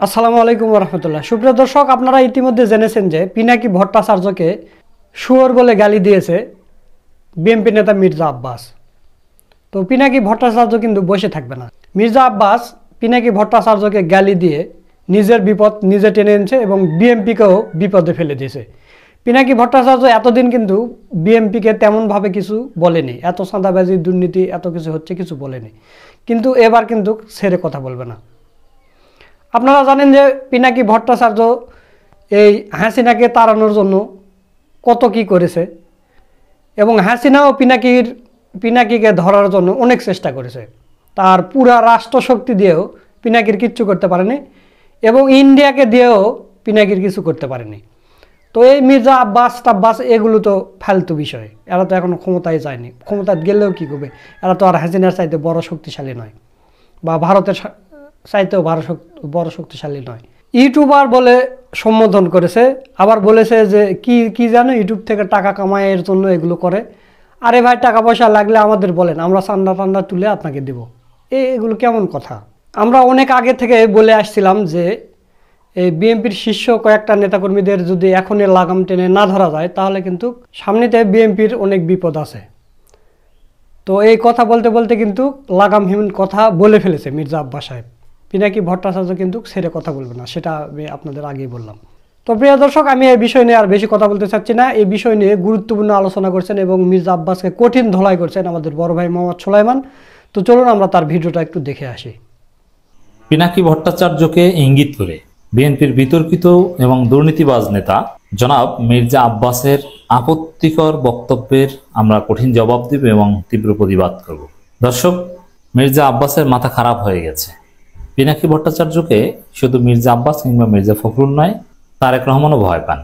আসসালামু আলাইকুম রহমতুল্লাহ। সুপ্রিয় দর্শক, আপনারা ইতিমধ্যে জেনেছেন যে পিনাকি ভট্টাচার্যকে শুয়োর বলে গালি দিয়েছে বিএনপি নেতা মির্জা আব্বাস। তো পিনাকি ভট্টাচার্য কিন্তু বসে থাকবে না। মির্জা আব্বাস পিনাকি ভট্টাচার্যকে গালি দিয়ে নিজের বিপদ নিজে টেনে এনেছে এবং বিএনপিকেও বিপদে ফেলে দিয়েছে। পিনাকি ভট্টাচার্য এতদিন কিন্তু বিএনপিকে তেমনভাবে কিছু বলেনি, এত চাঁদাবাজি দুর্নীতি এত কিছু হচ্ছে কিছু বলেনি, কিন্তু এবার কিন্তু ছেড়ে কথা বলবে না। আপনারা জানেন যে পিনাকি ভট্টাচার্য এই হাসিনাকে তাড়ানোর জন্য কত কি করেছে এবং হাসিনাও পিনাকিকে ধরার জন্য অনেক চেষ্টা করেছে। তার পুরা রাষ্ট্রশক্তি দিয়েও পিনাকির কিচ্ছু করতে পারেনি এবং ইন্ডিয়াকে দিয়েও পিনাকির কিছু করতে পারেনি। তো এই মির্জা আব্বাস এগুলো তো ফালতু বিষয়, এরা তো এখনও ক্ষমতায় যায়নি, ক্ষমতায় গেলেও কী করবে, এরা তো আর হাসিনার চাইতে বড় শক্তিশালী নয় বা ভারতের চাইতেও বড় শক্তিশালী নয়। ইউটিউবার বলে সম্বোধন করেছে, আবার বলেছে যে কি জানো ইউটিউব থেকে টাকা কামাইয়ের জন্য এগুলো করে। আরে ভাই, টাকা পয়সা লাগলে আমাদের বলেন, আমরা চান্দা তুলে আপনাকে দেব। এগুলো কেমন কথা? আমরা অনেক আগে থেকে বলে আসছিলাম যে এই বিএনপির শীর্ষ কয়েকটা নেতাকর্মীদের যদি এখনই লাগাম টেনে না ধরা যায় তাহলে কিন্তু সামনেতে বিএনপির অনেক বিপদ আছে। তো এই কথা বলতে বলতে কিন্তু লাগামহীন কথা বলে ফেলেছে মির্জা আব্বাস সাহেব। পিনাকি ভট্টাচার্য কিন্তু ছেড়ে কথা বলবে না, সেটা আমি আপনাদের আগেই বললাম। তো প্রিয় দর্শক, আমি এই বিষয় নিয়ে আর বেশি কথা বলতে চাচ্ছি না। এই বিষয় নিয়ে গুরুত্বপূর্ণ আলোচনা করছেন এবং মির্জা আব্বাসকে কঠিন ধলাই করছেন আমাদের বড় ভাই মোহাম্মদ সুলাইমান। তো চলুন আমরা তার ভিডিওটা একটু দেখে আসি। পিনাকি ভট্টাচার্যকে ইঙ্গিত করে বিএনপির বিতর্কিত এবং দুর্নীতিবাজ নেতা জনাব মির্জা আব্বাসের আপত্তিকর বক্তব্যের আমরা কঠিন জবাব দেব এবং তীব্র প্রতিবাদ করব। দর্শক, মির্জা আব্বাসের মাথা খারাপ হয়ে গেছে। পিনাকি ভট্টাচার্যকে শুধু মির্জা আব্বাস কিংবা মির্জা ফখরুল নয়, তারেক রহমানও ভয় পান।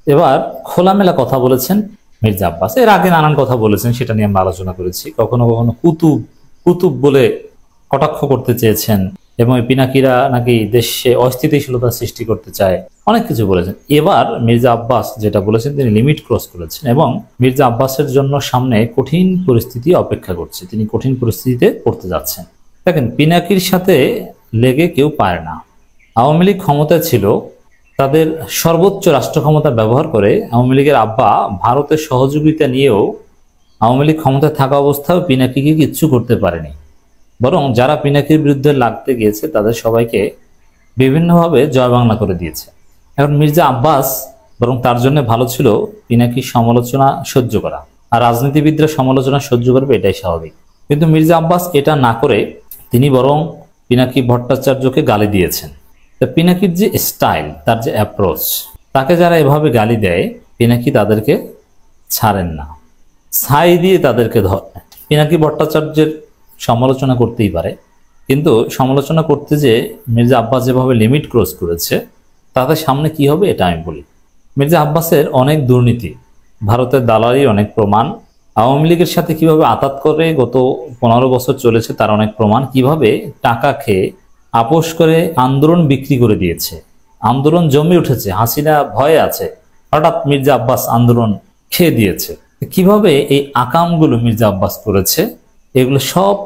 এবার খোলামেলা কথা বলেছেন মির্জা আব্বাস। এর আগে নানান কথা বলেছেন, সেটা নিয়ে আমরা আলোচনা করেছি। কখনো কখনো কুতুব বলে কটাক্ষ করতে চেয়েছেন এবং পিনাকিরা নাকি দেশে অস্থিতিশীলতা সৃষ্টি করতে চায়, অনেক কিছু বলেছেন। এবার মির্জা আব্বাস যেটা বলেছেন, তিনি লিমিট ক্রস করেছেন এবং মির্জা আব্বাসের জন্য সামনে কঠিন পরিস্থিতি অপেক্ষা করছে। তিনি কঠিন পরিস্থিতিতে পড়তে যাচ্ছেন। দেখেন, পিনাকির সাথে লেগে কেউ পারে না। আওয়ামী লীগ ক্ষমতায় ছিল, তাদের সর্বোচ্চ রাষ্ট্র ক্ষমতা ব্যবহার করে আওয়ামী লীগের আব্বা ভারতের সহযোগিতা নিয়েও আওয়ামী লীগ ক্ষমতায় থাকা অবস্থায় পিনাকিকে কিচ্ছু করতে পারেনি। বরং যারা পিনাকির বিরুদ্ধে লাগতে গিয়েছে তাদের সবাইকে বিভিন্নভাবে জয় বাংলা করে দিয়েছে। এখন মির্জা আব্বাস বরং তার জন্য ভালো ছিল পিনাকির সমালোচনা সহ্য করা, আর রাজনীতিবিদরা সমালোচনা সহ্য করবে, এটাই স্বাভাবিক। কিন্তু মির্জা আব্বাস এটা না করে তিনি বরং পিনাকি ভট্টাচার্যকে গালি দিয়েছেন। পিনাকির যে স্টাইল, তার যে অ্যাপ্রোচ, তাকে যারা এভাবে গালি দেয় পিনাকি তাদেরকে ছাড়েন না, ছাই দিয়ে তাদেরকে ধরে। পিনাকি ভট্টাচার্যের সমালোচনা করতেই পারে, কিন্তু সমালোচনা করতে যে মির্জা আব্বাস যেভাবে লিমিট ক্রস করেছে তাদের সামনে কি হবে এটা আমি বলি। মির্জা আব্বাসের অনেক দুর্নীতি, ভারতের দালালি অনেক প্রমাণ, আওয়ামী লীগের সাথে কিভাবে আতাত করে গত 15 বছর চলেছে তার অনেক প্রমাণ, কিভাবে টাকা খেয়ে আপোষ করে আন্দোলন বিক্রি করে দিয়েছে। আন্দোলন জমে উঠেছে, হাসিনা ভয়ে আছে, হঠাৎ মির্জা আব্বাস আন্দোলন খেয়ে দিয়েছে। কিভাবে এই আকামগুলো মির্জা আব্বাস করেছে, এগুলো সব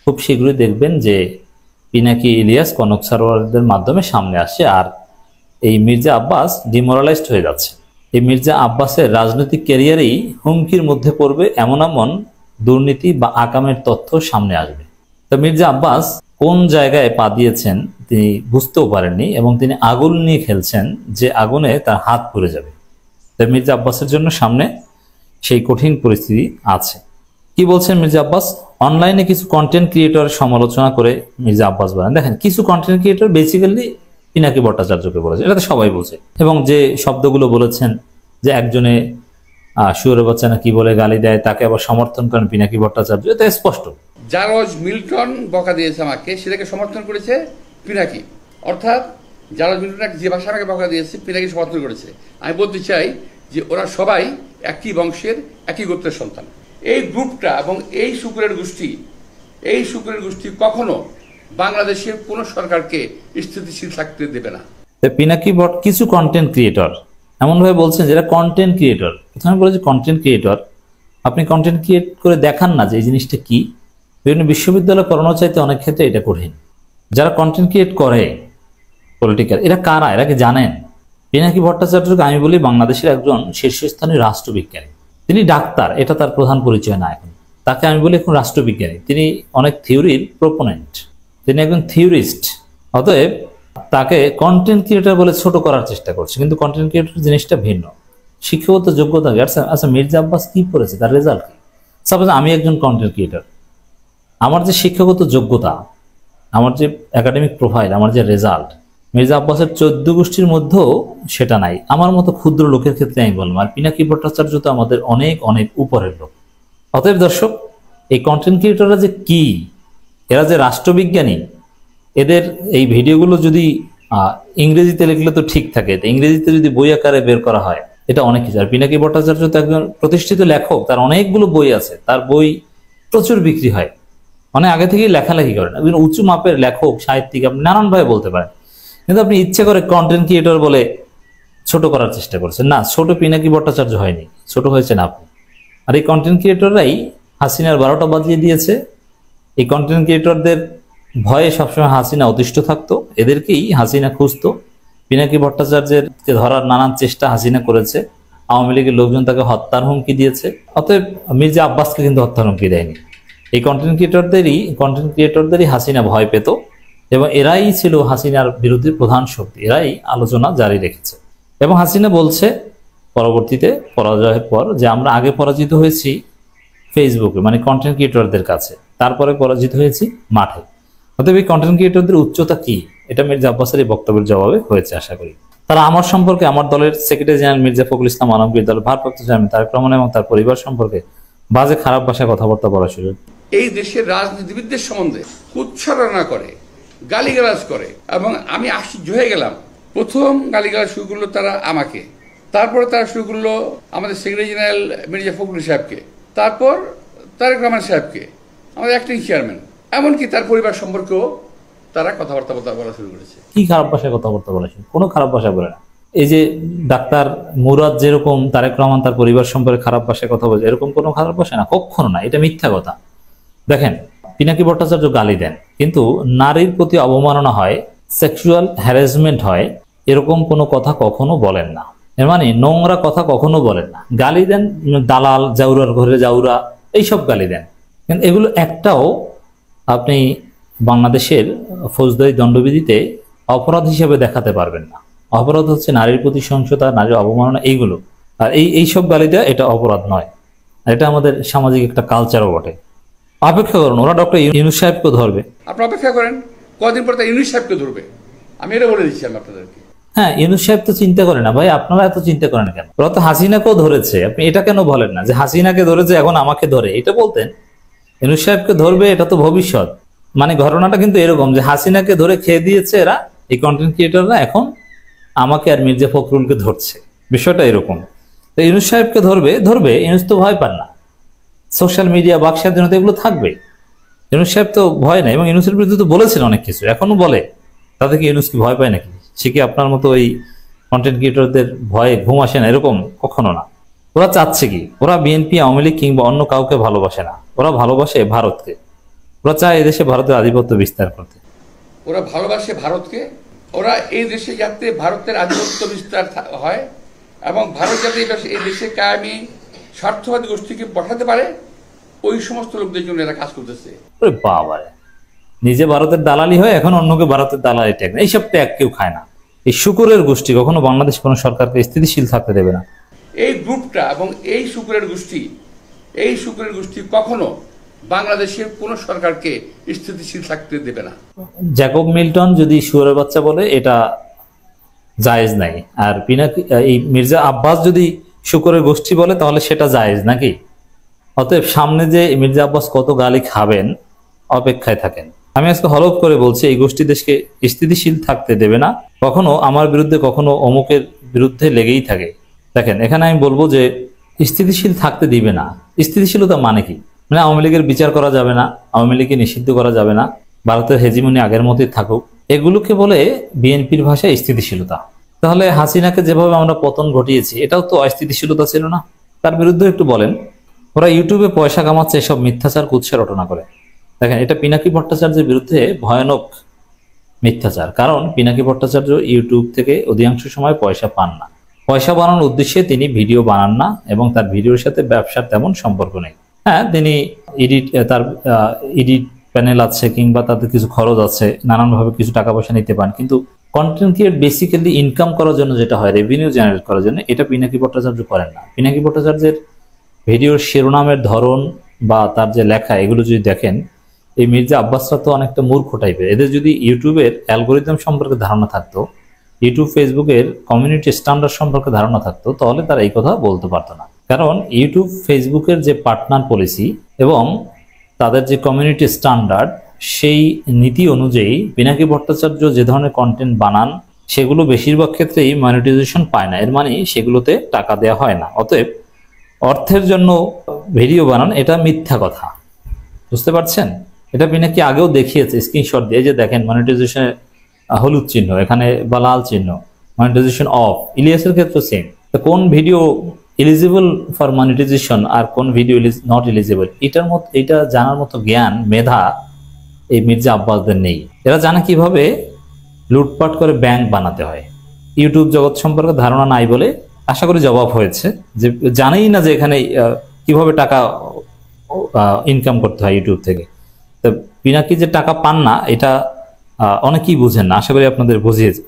খুব শীঘ্রই দেখবেন যে পিনাকি ইলিয়াস কনক সারোয়ারদের মাধ্যমে সামনে আসে। আর এই মির্জা আব্বাস ডিমোরালাইজড হয়ে যাচ্ছে। এই মির্জা আব্বাসের রাজনৈতিক ক্যারিয়ারেই হুমকির মধ্যে পড়বে এমন দুর্নীতি বা আকামের তথ্য সামনে আসবে। তো মির্জা আব্বাস কোন জায়গায় পা দিয়েছেন তিনি বুঝতেও পারেননি এবং তিনি আগুন নিয়ে খেলছেন যে আগুনে তার হাত পুড়ে যাবে। তো মির্জা আব্বাসের জন্য সামনে সেই কঠিন পরিস্থিতি আছে। কি বলছেন মির্জা আব্বাস? অনলাইনে কিছু কন্টেন্ট ক্রিয়েটর সমালোচনা করে মির্জা আব্বাস বলেন, দেখেন কিছু কন্টেন্ট ক্রিয়েটর বেসিক্যালি পিনাকি ভট্টাচার্যকে বলেছে, এটা তো সবাই বলছে। এবং যে শব্দগুলো বলেছেন যে একজনে শুয়োরের বাচ্চা না কি বলে গালি দেয়, তাকে আবার সমর্থন করেন পিনাকি ভট্টাচার্য, এটা স্পষ্ট। জারজ মিল্টন বকা দিয়েছে আমাকে, সেটাকে সমর্থন করেছে পিনাকি। অর্থাৎ জারজ মিল্টন যে ভাষা আমাকে বকা দিয়েছে পিনাকি সমর্থন করেছে। আমি বলতে চাই যে ওরা সবাই একই বংশের, একই গোত্রের সন্তান। এই গ্রুপটা এবং এই শুকুরের গোষ্ঠী কখনো বাংলাদেশের কোনো সরকারকে স্থিতিশীল থাকতে দেবে না। পিনাকি ভট্ট কিছু কন্টেন্ট ক্রিয়েটর এমনভাবে বলছেন যেটা কন্টেন্ট ক্রিয়েটর। প্রথমে বলেছে কন্টেন্ট ক্রিয়েটর, আপনি কন্টেন্ট ক্রিয়েট করে দেখান না যে এই জিনিসটা কি। বিভিন্ন বিশ্ববিদ্যালয় পড়ানো চাইতে অনেক ক্ষেত্রে এটা কঠিন। যারা কন্টেন্ট ক্রিয়েট করে পলিটিক্যাল, এরা কারা, এরা কি জানেন? পিনাকি ভট্টাচার্যকে আমি বলি বাংলাদেশের একজন শীর্ষস্থানীয় রাষ্ট্রবিজ্ঞানী। তিনি ডাক্তার, এটা তার প্রধান পরিচয় না। এখন তাকে আমি বলি এখন রাষ্ট্রবিজ্ঞানী। তিনি অনেক থিওরির প্রোপোনেন্ট, তিনি একজন থিওরিস্ট। অতএব তাকে কন্টেন্ট ক্রিয়েটর বলে ছোট করার চেষ্টা করছে, কিন্তু কন্টেন্ট ক্রিয়েটর জিনিসটা ভিন্ন। শিক্ষাগত যোগ্যতা, আচ্ছা মির্জা আব্বাস কি পড়েছে, তার রেজাল্ট কি? সাপোজ আমি একজন কন্টেন্ট ক্রিয়েটর, আমার যে শিক্ষাগত যোগ্যতা, আমার যে একাডেমিক প্রোফাইল, আমার যে রেজাল্ট, মির্জা আব্বাসের 14 গোষ্ঠীর মধ্যেও সেটা নাই। আমার মতো ক্ষুদ্র লোকের ক্ষেত্রে আমি বললাম, আর পিনাকি ভট্টাচার্য তো আমাদের অনেক অনেক উপরের লোক। অতএব দর্শক, এই কন্টেন্ট ক্রিয়েটররা যে কি, এরা যে রাষ্ট্রবিজ্ঞানী, এদের এই ভিডিওগুলো যদি ইংরেজিতে লিখলে তো ঠিক থাকে, ইংরেজিতে যদি বই আকারে বের করা হয়, এটা অনেক কিছু। আর পিনাকি ভট্টাচার্য তো একজন প্রতিষ্ঠিত লেখক, তার অনেকগুলো বই আছে, তার বই প্রচুর বিক্রি হয়, মানে আগে থেকেই লেখালেখি করেন, একজন উঁচু মাপের লেখক, সাহিত্যিক, আপনি নানানভাবে বলতে পারেন। কিন্তু আপনি ইচ্ছে করে কন্টেন্ট ক্রিয়েটর বলে ছোট করার চেষ্টা করছেন। না, ছোট পিনাকি ভট্টাচার্য হয়নি, ছোট হয়েছেন আপনি। আর এই কন্টেন্ট ক্রিয়েটররাই হাসিনার 12টা বাজিয়ে দিয়েছে। এই কন্টেন্ট ক্রিয়েটরদের ভয়ে সবসময় হাসিনা অতিষ্ঠ থাকতো, এদেরকেই হাসিনা খুঁজতো। পিনাকি ভট্টাচার্যের ধরার নানান চেষ্টা হাসিনা করেছে, আওয়ামী লীগের লোকজন তাকে হত্যার হুমকি দিয়েছে। অতএব মির্জা আব্বাসকে কিন্তু হত্যার হুমকি দেয়নি। এই কন্টেন্ট ক্রিয়েটরদেরই হাসিনা ভয় পেত, এবং এরাই ছিল হাসিনার বিরুদ্ধে প্রধান শক্তি, এরাই আলোচনা জারি রেখেছে। এবং হাসিনা বলছে পরবর্তীতে পরাজয়ের পর যে আমরা আগে পরাজিত হয়েছি ফেসবুকে, মানে কন্টেন্ট ক্রিয়েটরদের কাছে, তারপরে পরাজিত হয়েছি মাঠে। অতএব এই কন্টেন্ট ক্রিয়েটরদের উচ্চতা কি, এটা মির্জা আব্বাসের এই বক্তব্যের জবাবে হয়েছে আশা করি। তারা আমার সম্পর্কে, আমার দলের সেক্রেটারি জেনারেল মির্জা ফখরুল ইসলাম আলমগীর, দলের ভারপ্রাপ্ত চেয়ারম্যান তারেক রহমান এবং তার পরিবার সম্পর্কে বাজে খারাপ ভাষায় কথাবার্তা বলা শুরু। এই দেশের রাজনীতিবিদদের সম্বন্ধে কুৎসরণা করে, গালিগালাজ করে, এবং আমি আশ্চর্য হয়ে গেলাম। প্রথম গালিগালাজ শুরু করলো তারা আমাকে, তারপরে তারা শুরু করলো আমাদের সেক্রেটারি জেনারেল মির্জা ফখরুল সাহেবকে, তারপর তারেক রহমান সাহেবকে, আমাদের অ্যাক্টিং চেয়ারম্যান, এমনকি তার পরিবার সম্পর্কেও তারা কথাবার্তা বলা শুরু করেছে। কি খারাপ ভাষায় কথাবার্তা বলেছে? কোনো খারাপ ভাষা বলে না। এই যে ডাক্তার মুরাদ যেরকম তারেক রহমান তার পরিবার সম্পর্কে খারাপ ভাষায় কথা বলছে, এরকম কোনো খারাপ ভাষা না, কখনো না, এটা মিথ্যা কথা। দেখেন, পিনাকি ভট্টাচার্য গালি দেন, কিন্তু নারীর প্রতি অবমাননা হয়, সেক্সুয়াল হ্যারাসমেন্ট হয়, এরকম কোনো কথা কখনো বলেন না। এর মানে নোংরা কথা কখনো বলেন না। গালি দেন দালাল, জাউরার ঘরে জাউরা, এইসব গালি দেন, কিন্তু এগুলো একটাও আপনি বাংলাদেশের ফৌজদারি দণ্ডবিধিতে অপরাধ হিসেবে দেখাতে পারবেন না। অপরাধ হচ্ছে নারীর প্রতি সহিংসতা, নারীর অবমাননা, এইগুলো। আর এইসব গালি দেওয়া এটা অপরাধ নয়, এটা আমাদের সামাজিক একটা কালচারও বটে। অপেক্ষা করুন, ওরা ডক্টর ইউনূস সাহেবকে ধরবে। আপনি অপেক্ষা করেন, কদিন পর ইউনূস সাহেবকে ধরবে, আমি এটা বলে দিচ্ছি আমি আপনাদেরকে। হ্যাঁ, ইউনূস সাহেব তো চিন্তা করে না ভাই, আপনারা এত চিন্তা করেন কেন? ওরা তো হাসিনাকেও ধরেছে, আপনি এটা কেন বলেন না যে হাসিনাকে ধরেছে এখন আমাকে ধরে? এটা বলতেন, ইউনূস সাহেবকে ধরবে, এটা তো ভবিষ্যৎ। মানে ঘটনাটা কিন্তু এরকম যে হাসিনাকে ধরে খেয়ে দিয়েছে এরা, এই কন্টেন্ট ক্রিয়েটররা, এখন আমাকে আর মির্জা ফখরুলকে ধরছে, বিষয়টা এরকম। তো ইউনূস সাহেবকে ধরবে, ইউনূস তো ভয় পান না, সোশ্যাল মিডিয়া বাক স্বাধীনতা এগুলো থাকবে, ইউনূস সাহেব তো ভয় নাই। এবং ইউনূসের বিরুদ্ধে তো বলেছেন অনেক কিছু, এখনো বলে। তাদের কি ইউনূস কি ভয় পায় নাকি? সে কি আপনার মতো ওই কন্টেন্ট ক্রিয়েটরদের ভয়ে ঘুম আসে না? এরকম কখনো না। ওরা চাচ্ছে কি? ওরা বিএনপি, আওয়ামী লীগ কিংবা অন্য কাউকে ভালোবাসে না, ওরা ভালোবাসে ভারতকে। ওরা চায় এদেশে ভারতের আধিপত্য বিস্তার করতে। ওরা ভালোবাসে ভারতকে, ওরা এই দেশে যাতে ভারতের আধিপত্য বিস্তার হয় এবং ভারত যাতে এই দেশে কায়েমি স্বার্থবাদী গোষ্ঠীকে পাঠাতে পারে, ওই সমস্ত লোকদের জন্য এরা কাজ করতেছে। ওরে বাবারে, নিজে ভারতের দালালি হয়, এখন অন্যকে ভারতের দালালি ট্যাগ না, এইসব ট্যাগ কেউ খায় না। এই শুকুরের গোষ্ঠী কখনো বাংলাদেশ কোনো সরকারকে স্থিতিশীল থাকতে দেবে না। এই গ্রুপটা এবং এই শুকুরের গোষ্ঠী কখনো বাংলাদেশের কোন সরকারকে স্থিতিশীল থাকতে দেবে না। জ্যাকব মিল্টন যদি শুয়োরের বাচ্চা বলে, এটা জায়েজ নাই। আর পিনাকি, এই মির্জা আব্বাস যদি শুকুরের গোষ্ঠী বলে, তাহলে সেটা জায়েজ নাকি? অতএব সামনে যে মির্জা আব্বাস কত গালি খাবেন, অপেক্ষায় থাকেন। আমি আজকে হলফ করে বলছি, এই গোষ্ঠী দেশকে স্থিতিশীল থাকতে দেবে না, কখনো আমার বিরুদ্ধে কখনো অমুকের বিরুদ্ধে লেগেই থাকে। দেখেন, এখানে আমি বলবো যে স্থিতিশীল থাকতে দিবে না। স্থিতিশীলতা মানে কি? মানে আওয়ামী লীগের বিচার করা যাবে না, আওয়ামী লীগকে নিষিদ্ধ করা যাবে না, ভারতের হেজিমনি আগের মতোই থাকুক, এগুলোকে বলে বিএনপির ভাষায় স্থিতিশীলতা। তাহলে হাসিনাকে যেভাবে আমরা পতন ঘটিয়েছি, এটাও তো অস্থিতিশীলতা ছিল না? তার বিরুদ্ধে একটু বলেন। ওরা ইউটিউবে পয়সা কামাচ্ছে, এসব মিথ্যাচার কুৎসা রটনা করে। দেখেন, এটা পিনাকি ভট্টাচার্যের বিরুদ্ধে ভয়ানক মিথ্যাচার। কারণ পিনাকি ভট্টাচার্য ইউটিউব থেকে অধিকাংশ সময় পয়সা পান না। পয়সা বানানোর উদ্দেশ্যে তিনি ভিডিও বানান না এবং তার ভিডিওর সাথে ব্যবসার তেমন সম্পর্ক নেই। হ্যাঁ, তিনি তার এডিট প্যানেল আছে কিংবা তাদের কিছু খরচ আছে, নানানভাবে কিছু টাকা পয়সা নিতে পান, কিন্তু কন্টেন্ট ক্রিয়েট বেসিক্যালি ইনকাম করার জন্য যেটা হয়, রেভিনিউ জেনারেট করার জন্য, এটা পিনাকি ভট্টাচার্য করেন না। পিনাকি ভট্টাচার্যের ভিডিওর শিরোনামের ধরন বা তার যে লেখা, এগুলো যদি দেখেন, এই মির্জা আব্বাসরা তো অনেকটা মূর্খ টাইপের। এদের যদি ইউটিউবের অ্যালগোরিদম সম্পর্কে ধারণা থাকতো, ইউটিউব ফেসবুকের কমিউনিটি স্ট্যান্ডার্ড সম্পর্কে ধারণা থাকতো, তাহলে তারা এই কথা বলতে পারতো না। কারণ ইউটিউব ফেসবুকের যে পার্টনার পলিসি এবং তাদের যে কমিউনিটি স্ট্যান্ডার্ড, সেই নীতি অনুযায়ী পিনাকি ভট্টাচার্য যে ধরনের কন্টেন্ট বানান, সেগুলো বেশিরভাগ ক্ষেত্রেই মনিটাইজেশন পায় না। এর মানে সেগুলোতে টাকা দেওয়া হয় না। অতএব অর্থের জন্য ভিডিও বানান, এটা মিথ্যা কথা। বুঝতে পারছেন? এটা পিনাকি আগেও দেখিয়েছে স্ক্রিনশট দিয়ে, যে দেখেন মনিটাইজেশনের হলুদ চিহ্ন এখানে বা লাল চিহ্ন, মনিটাইজেশন অফ। ইলিয়াসের ক্ষেত্রে সেম। তো কোন ভিডিও এলিজিবল ফর মনিটাইজেশন আর কোন ভিডিও নট এলিজিবল, এটা জানার মতো জ্ঞান, মেধা এই মির্জা আব্বাসদের নেই। এরা জানে কিভাবে লুটপাট করে ব্যাংক বানাতে হয়। ইউটিউব জগৎ সম্পর্কে ধারণা নাই বলে আশা করি জবাব হয়েছে, যে জানেই না যে এখানে কিভাবে টাকা ইনকাম করতে হয় ইউটিউব থেকে। তো পিনাকি যে টাকা পান না, এটা অনেকেই বুঝেন না। আশা করি আপনাদের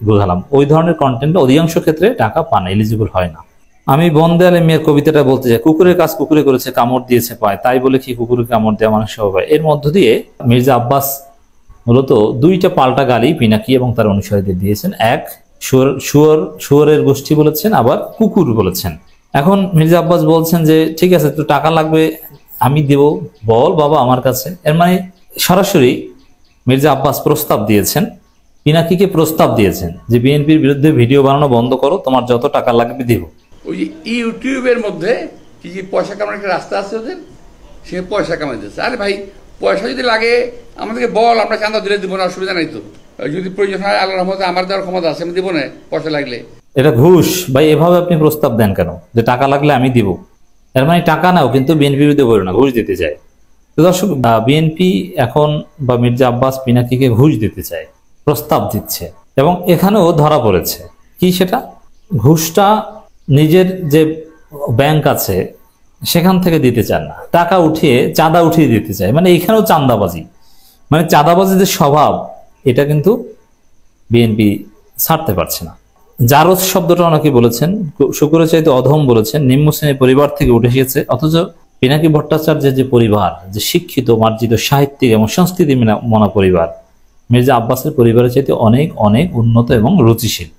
বুঝালাম। ওই ধরনের কন্টেন্ট অধিকাংশ ক্ষেত্রে টাকা পান, এলিজিবল হয় না। আমি বনদেয়ালে মেয়ের কবিতাটা বলতে চাই, কুকুরের কাজ কুকুরে করেছে, কামড় দিয়েছে পায়, তাই বলে কি কুকুরকে কামড় দেওয়া মানুষ স্বভাব? এর মধ্য দিয়ে মির্জা আব্বাস মূলত দুইটা পাল্টা গালি পিনাকি এবং তার অনুসারীদের দিয়েছেন। এক, শুয়োরের গোষ্ঠী বলেছেন, আবার কুকুর বলেছেন। এখন মির্জা আব্বাস বলছেন যে ঠিক আছে, তো টাকা লাগবে, আমি দেব, বল বাবা আমার কাছে। এর মানে সরাসরি মির্জা আব্বাস প্রস্তাব দিয়েছেন, পিনাকিকে প্রস্তাব দিয়েছেন যে বিএনপির বিরুদ্ধে ভিডিও বানানো বন্ধ করো, তোমার যত টাকা লাগবে দিব। ওই যে ইউটিউবের মধ্যে কি যে পয়সা কামানোর একটা রাস্তা আছে ওদের, সে পয়সা কামাই দিচ্ছে। আরে ভাই, পয়সা যদি লাগে আমাদেরকে বল, আমরা চাঁদা দিলে দিব না, অসুবিধা নাই তো। যদি প্রয়োজন হয় আল্লাহর রহমতে আমার দেওয়ার ক্ষমতা আছে, আমি দিব না পয়সা লাগলে। এটা ঘুষ ভাই। এভাবে আপনি প্রস্তাব দেন কেন যে টাকা লাগলে আমি দিব? এর মানে টাকা নাও, কিন্তু বিএনপির বিরুদ্ধে বলো না, ঘুষ দিতে চায়। তো দর্শক, বিএনপি এখন বা মির্জা আব্বাস পিনাকিকে ঘুষ দিতে চায়, প্রস্তাব দিচ্ছে, এবং এখানেও ধরা পড়েছে। কি সেটা? ঘুষটা নিজের যে ব্যাংক আছে সেখান থেকে দিতে চান না, টাকা উঠিয়ে চাঁদা উঠিয়ে দিতে চায়। মানে এখানেও চাঁদাবাজি, মানে চাঁদাবাজি যে স্বভাব, এটা কিন্তু বিএনপি ছাড়তে পারছে না। জারজ শব্দটা অনেকে বলেছেন, শুকুরের চাইতে অধম বলেছেন, নিম্ন শ্রেণীর পরিবার থেকে উঠে এসেছে। অথচ পিনাকি ভট্টাচার্যের যে পরিবার, যে শিক্ষিত, মার্জিত, সাহিত্যিক এবং সংস্কৃতি মনা পরিবার, মির্জা আব্বাসের পরিবারের চাইতে অনেক অনেক উন্নত এবং রুচিশীল।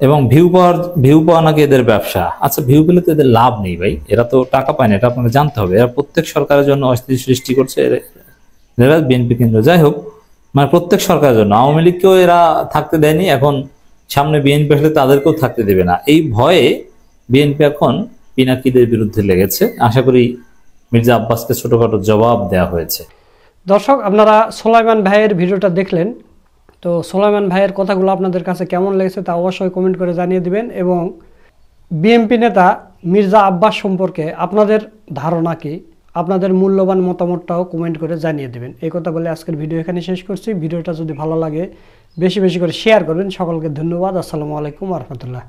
এবং ভিউ পাওয়া নাকি এদের ব্যবসা। আচ্ছা, ভিউ পেলে তো এদের লাভ নেই ভাই, এরা তো টাকা পায় না, এটা আপনাকে জানতে হবে। এরা প্রত্যেক সরকারের জন্য অস্থিতি সৃষ্টি করছে, এরা বিএনপি কেন্দ্র। যাই হোক, মানে প্রত্যেক সরকারের জন্য। আওয়ামী লীগকেও এরা থাকতে দেয়নি, এখন সামনে বিএনপি আসলে তাদেরকেও থাকতে দেবে না। এই ভয়ে বিএনপি এখন পিনাকিদের বিরুদ্ধে লেগেছে। আশা করি মির্জা আব্বাসকে ছোটখাটো জবাব দেওয়া হয়েছে। দর্শক, আপনারা সোলাইমান ভাইয়ের ভিডিওটা দেখলেন। তো সোলাইমান ভাইয়ের কথাগুলো আপনাদের কাছে কেমন লেগেছে তা অবশ্যই কমেন্ট করে জানিয়ে দিবেন, এবং বিএনপি নেতা মির্জা আব্বাস সম্পর্কে আপনাদের ধারণা কি, আপনাদের মূল্যবান মতামতটাও কমেন্ট করে জানিয়ে দেবেন। এই কথা বলে আজকের ভিডিও এখানে শেষ করছি। ভিডিওটা যদি ভালো লাগে বেশি বেশি করে শেয়ার করবেন। সকলকে ধন্যবাদ। আসসালামু আলাইকুম ওয়া রাহমাতুল্লাহ।